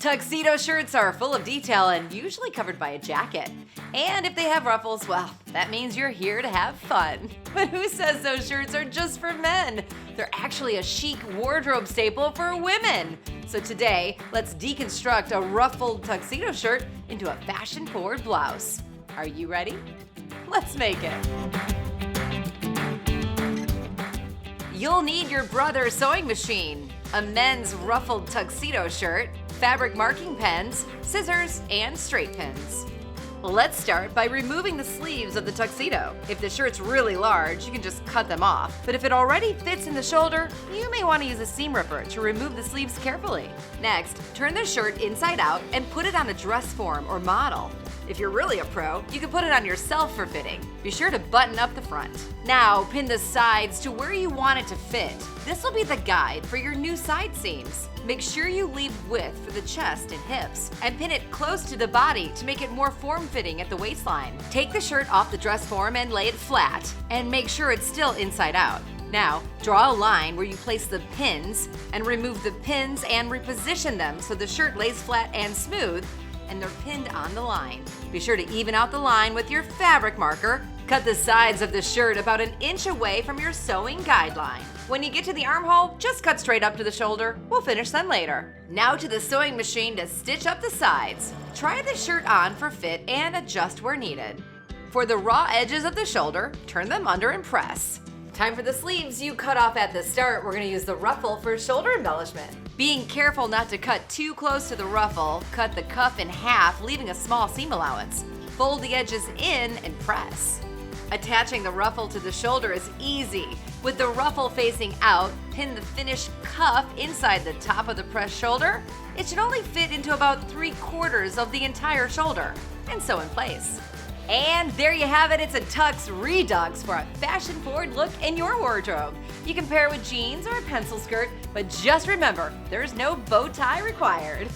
Tuxedo shirts are full of detail and usually covered by a jacket. And if they have ruffles, well, that means you're here to have fun. But who says those shirts are just for men? They're actually a chic wardrobe staple for women. So today, let's deconstruct a ruffled tuxedo shirt into a fashion-forward blouse. Are you ready? Let's make it. You'll need your brother's sewing machine, a men's ruffled tuxedo shirt, fabric marking pens, scissors, and straight pins. Let's start by removing the sleeves of the tuxedo. If the shirt's really large, you can just cut them off. But if it already fits in the shoulder, you may want to use a seam ripper to remove the sleeves carefully. Next, turn the shirt inside out and put it on a dress form or model. If you're really a pro, you can put it on yourself for fitting. Be sure to button up the front. Now, pin the sides to where you want it to fit. This will be the guide for your new side seams. Make sure you leave width for the chest and hips, and pin it close to the body to make it more form-fitting at the waistline. Take the shirt off the dress form and lay it flat, and make sure it's still inside out. Now, draw a line where you place the pins, and remove the pins and reposition them so the shirt lays flat and smooth, and they're pinned on the line. Be sure to even out the line with your fabric marker. Cut the sides of the shirt about 1 inch away from your sewing guideline. When you get to the armhole, just cut straight up to the shoulder. We'll finish them later. Now to the sewing machine to stitch up the sides. Try the shirt on for fit and adjust where needed. For the raw edges of the shoulder, turn them under and press. Time for the sleeves you cut off at the start. We're going to use the ruffle for shoulder embellishment. Being careful not to cut too close to the ruffle, cut the cuff in half, leaving a small seam allowance. Fold the edges in and press. Attaching the ruffle to the shoulder is easy. With the ruffle facing out, pin the finished cuff inside the top of the pressed shoulder. It should only fit into about 3/4 of the entire shoulder, and sew in place. And there you have it, it's a Tux Redux for a fashion-forward look in your wardrobe. You can pair it with jeans or a pencil skirt, but just remember, there's no bow tie required.